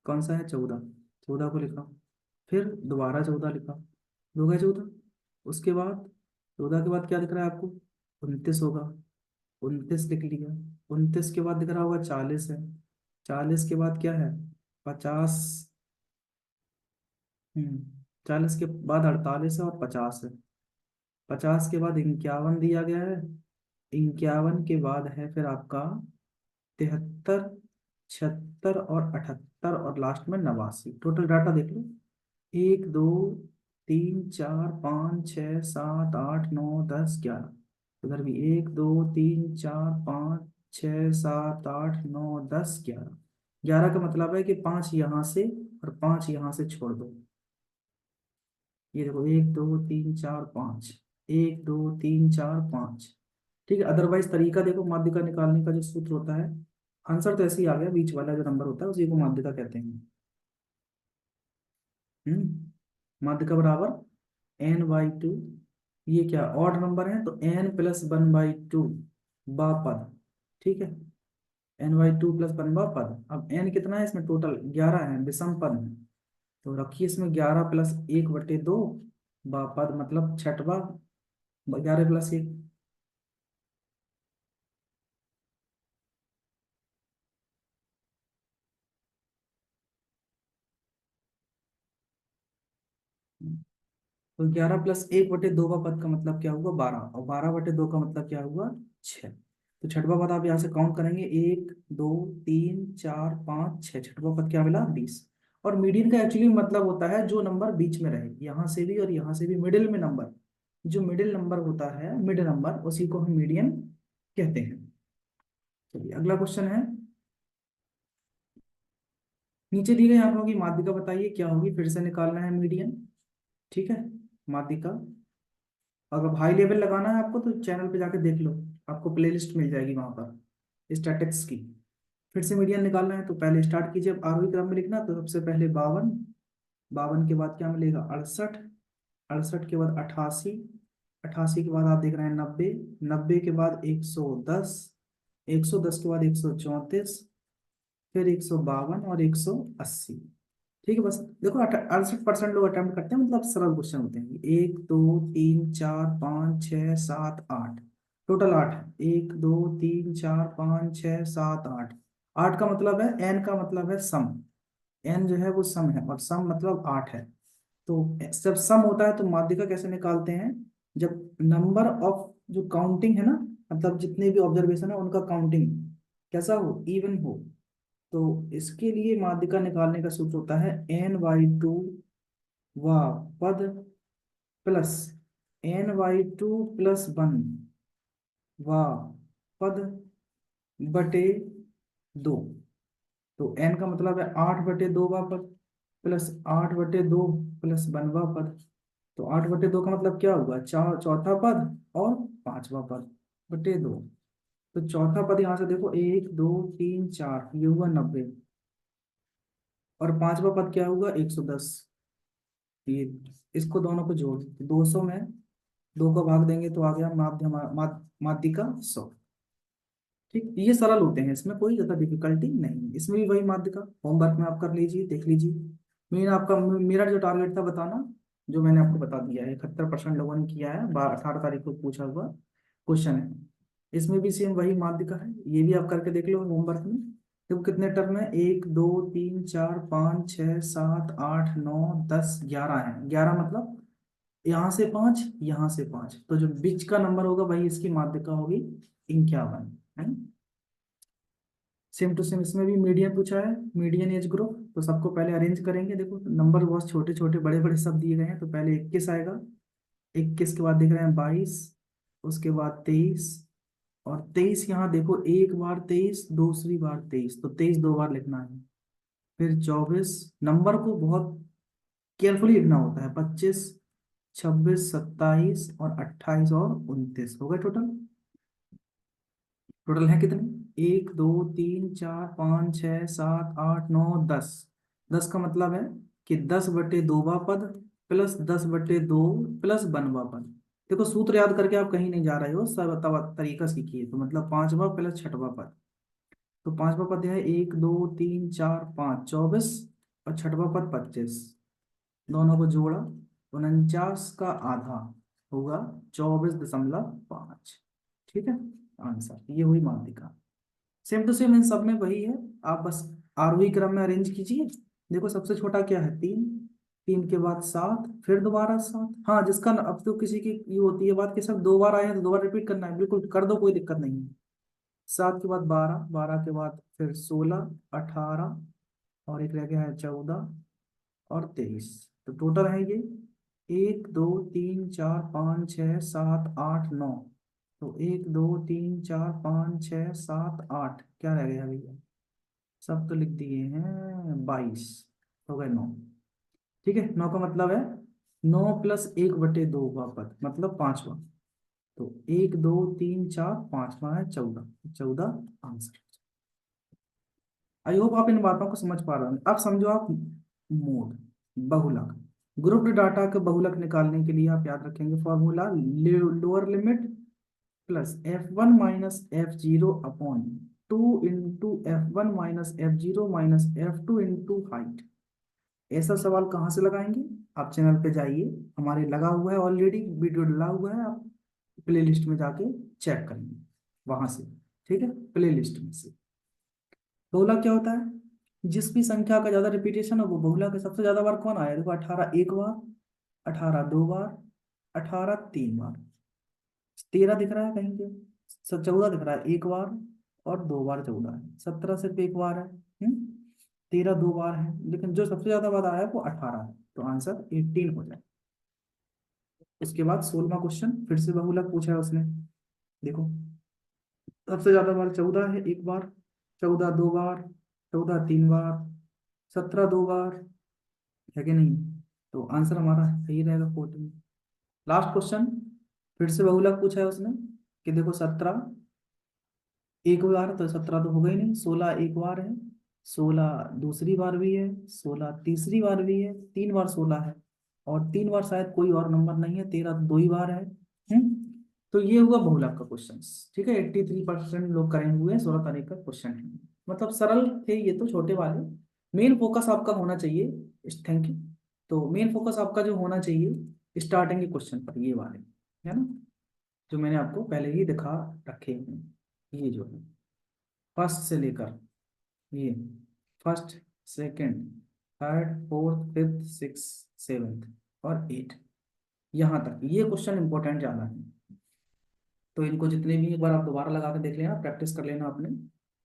Speaker 1: कौन सा है, 14, 14 को लिखा, फिर दोबारा 14 लिखा, 2 का 14, उसके बाद 14 के बाद क्या दिख रहा है आपको, 29 होगा, 29 लिख लिया, 29 के बाद दिख रहा होगा 40 है, 40 के बाद क्या है, 50, 40 के बाद 48 है और 50 है, 50 के बाद 51 दिया गया है, 51 के बाद है फिर आपका 73, 76 और 78 और लास्ट में 89। टोटल डाटा देख लो, 1 2 3 4 5 6 7 8 9 10 11, उधर भी 1 2 3 4 5 6 7 8 9 10 11, 11 का मतलब है कि 5 यहाँ से और 5 यहाँ से छोड़ दो। ये देखो 1 2 3 4 5, 1 2 3 4 5। ठीक है, अदरवाइज तरीका देखो माध्यिका निकालने का जो सूत्र होता है, आंसर तो ऐसे ही आ गया, बीच वाला जो नंबर होता है उसी को माध्यिका कहते हैं। माध्यिका बराबर n/2, ये क्या ऑड नंबर है तो n+1/2 बापद, ठीक है, n/2 प्लस 1 बापद। अब n कितना है इसमें, टोटल 11 है, विषम पद है, तो रखिए इसमें 11+1/2 बापद, मतलब छठवा, 11+1, तो 11+1/2 का पद का मतलब क्या हुआ 12, और 12/2 का मतलब क्या हुआ 6। तो छठवां पद आप यहाँ से काउंट करेंगे, 1 2 3 4 5 6, छठवां पद क्या मिला 20। और मीडियन का एक्चुअली मतलब होता है जो नंबर बीच में रहे, यहाँ से भी और यहाँ से भी मिडिल में नंबर, जो मिडिल नंबर होता है, मिड नंबर, उसी को हम मीडियन कहते हैं। चलिए अगला क्वेश्चन है, नीचे दी गई आंकड़ों की माध्यिका बताइए क्या होगी, फिर से निकालना है मीडियन। ठीक है, माध्यिका। अगर हाई लेवल लगाना है आपको तो चैनल पे जाके देख लो, आपको प्लेलिस्ट मिल जाएगी वहां पर स्टैटिक्स की। फिर से मीडियन निकालना है तो पहले स्टार्ट कीजिए, अब आरोही क्रम में लिखना, तो सबसे पहले 52, 52 के बाद क्या मिलेगा 68, 68 के बाद 88, 88 के बाद आप देख रहे हैं 90, 90 के बाद 110, 110 के बाद 134, फिर 152 और 180। ठीक है, बस देखो 68% लोग अटेम्प्ट करते हैं, मतलब सरल क्वेश्चन होते हैं। 1 2 3 4 5 6 7 8, टोटल 8 है। 1 2 3 4 5 6 7 8, 8 का मतलब है, एन का मतलब है सम, एन जो है वो सम है, और सम मतलब 8 है। तो जब सम होता है तो माध्यिका कैसे निकालते हैं, जब नंबर ऑफ जो काउंटिंग है ना, मतलब जितने भी ऑब्जर्वेशन है उनका काउंटिंग कैसा हो, इवन हो। तो इसके लिए माध्यिका निकालने का सूत्र होता है n/2 व पद प्लस n/2 + 1 व पद बटे 2। तो n का मतलब है 8/2 पद, प्लस 8/2 प्लस 1वां पद। तो 8/2 का मतलब क्या हुआ, चौथा पद और पांचवा पद बटे 2। तो चौथा पद यहाँ से देखो 1 2 3 4, ये हुआ 90, और पांचवा पद क्या हुआ 110। ये इसको दोनों को जोड़ 200 में 2 को भाग देंगे तो आ गया माध्यिका 100। ठीक, ये सरल होते हैं, इसमें कोई ज्यादा डिफिकल्टी नहीं, इसमें भी वही माध्यिका, होमवर्क में आप कर लीजिए, देख लीजिए। मेरा जो टारगेट था बताना, जो मैंने आपको बता दिया है, 71% लोगों ने किया है, 18 तारीख को पूछा हुआ क्वेश्चन है। इसमें भी सेम वही माध्यिका है, ये भी आप करके देख लो होमवर्क में। देखो कितने टर्म है, 1 2 3 4 5 6 7 8 9 10 11 है, 11 मतलब यहाँ से 5, यहाँ से 5, तो जो बीच का नंबर होगा वही इसकी माध्यिका होगी 51, है ना। सेम टू सेम इसमें भी मीडियन पूछा है, मीडियन एज ग्रुप, तो सबको पहले अरेंज करेंगे। देखो नंबर बहुत छोटे छोटे बड़े बड़े सब दिए गए हैं, तो पहले 21 आएगा, 21 के बाद देख रहे हैं 22, उसके बाद 23, और 23 यहाँ देखो, एक बार 23, दूसरी बार 23, तो 23 दो बार लिखना है। फिर 24, नंबर को बहुत केयरफुली लिखना होता है, 25, 26, 27 और 28 और 29 हो गए टोटल। टोटल है कितने, 1 2 3 4 5 6 7 8 9 10। 10 का मतलब है कि 10/2वां पद प्लस 10/2 प्लस 1वां पद। देखो सूत्र याद करके आप कहीं नहीं जा रहे हो, सब तरीका सीखिए। तो मतलब पांचवा प्लस छठवां पद, तो पांचवा पद है 1 2 3 4 5, 24, और छठवां पद 25, दोनों को जोड़ा 49 का आधा होगा 24.5। ठीक है, आंसर ये हुई माध्यिका। सेम टू सेम इन सब में वही है, आप बस आरोही क्रम में अरेंज कीजिए। देखो सबसे छोटा क्या है 3, 3 के बाद 7, फिर दोबारा 7। हाँ जिसका अब तो किसी की ये होती है बात कि सब 2 बार आए हैं तो 2 बार रिपीट करना है, बिल्कुल कर दो, कोई दिक्कत नहीं है। 7 के बाद 12, 12 के बाद फिर 16, 18, और एक रह गया है 14 और 23। तो टोटल है ये 1 2 3 4 5 6 7 8 9। तो 1 2 3 4 5 6 7 8, क्या रह गया भैया, सब तो लिख दिए हैं, 22 हो गए 9। ठीक है, 9 का मतलब है 9 + 1/2 का पद, मतलब पांचवा। तो 1 2 3 4 पांचवा है 14, 14 आंसर। आई होप आप इन बातों को समझ पा रहे हैं। अब समझो आप मोड, बहुलक, ग्रुप्ड डाटा के बहुलक निकालने के लिए आप याद रखेंगे formula, lower limit plus F1 - F0/2 × F1 - F0 - F2 × height. ऐसा सवाल कहाँ से लगाएंगे, आप चैनल पे जाइए, हमारे लगा हुआ है ऑलरेडी, वीडियो डला हुआ है, आप प्ले लिस्ट में जाके चेक करेंगे वहां से। ठीक है, प्ले लिस्ट में से। बहुलक क्या होता है, जिस भी संख्या का ज्यादा रिपीटेशन हो वो बहुलक है। सबसे ज्यादा बार कौन आया, देखो 18 एक बार, 18 दो बार, 18 तीन बार, 13 दिख रहा है कहीं पे, 14 दिख रहा है एक बार, और दो बार 14 है, 17 सिर्फ एक बार है। 13 दो बार है, लेकिन जो सबसे ज्यादा बार आया है वो 18 है, तो आंसर 18 हो जाए। उसके बाद 16वां क्वेश्चन फिर से बहुलक पूछा है उसने। देखो, सबसे ज्यादा बार 14 है एक बार, 14 दो बार, 14 तीन बार, 17 दो बार, है कि नहीं? तो आंसर हमारा सही रहेगा 14। लास्ट क्वेश्चन फिर से बहुलक पूछा है उसने, कि देखो 17 एक बार, तो 17 तो होगा ही नहीं, 16 एक बार है, 16 दूसरी बार भी है, 16 तीसरी बार भी है, तीन बार 16 है, और तीन बार शायद कोई और नंबर नहीं है, 13 दो ही बार है। तो ये हुआ बहुलक का क्वेश्चन। ठीक है, 83% लोग करे हुए हैं, 16 तारीख का क्वेश्चन है। मतलब सरल थे ये तो, छोटे वाले। मेन फोकस आपका होना चाहिए, थैंक यू। तो मेन फोकस आपका जो होना चाहिए स्टार्टिंग के क्वेश्चन पर, ये वाले, है ना, जो मैंने आपको पहले ही दिखा रखे हैं। ये जो है फर्स्ट से लेकर ये first, second, third, fourth, fifth, six, seventh और एट, यहाँ तक ये क्वेश्चन इंपॉर्टेंट ज्यादा है। तो इनको जितने भी एक बार आप दोबारा लगा के देख लेना, प्रैक्टिस कर लेना आपने।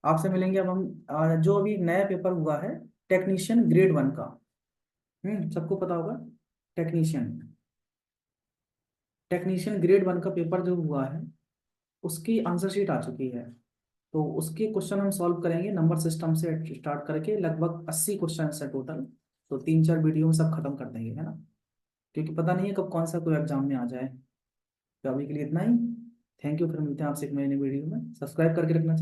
Speaker 1: आपसे मिलेंगे अब हम जो अभी नया पेपर हुआ है टेक्नीशियन ग्रेड 1 का। सबको पता होगा, टेक्नीशियन टेक्नीशियन ग्रेड 1 का पेपर जो हुआ है उसकी आंसर शीट आ चुकी है। तो उसके क्वेश्चन हम सॉल्व करेंगे नंबर सिस्टम से स्टार्ट करके, लगभग 80 क्वेश्चन है टोटल। तो 3-4 वीडियो में सब खत्म कर देंगे, है ना, क्योंकि पता नहीं है कब कौन सा कोई एग्जाम में आ जाए। तो अभी के लिए इतना ही। थैंक यू, फिर मिलते हैं आपसे एक नई वीडियो में। सब्सक्राइब करके रखना चाहिए।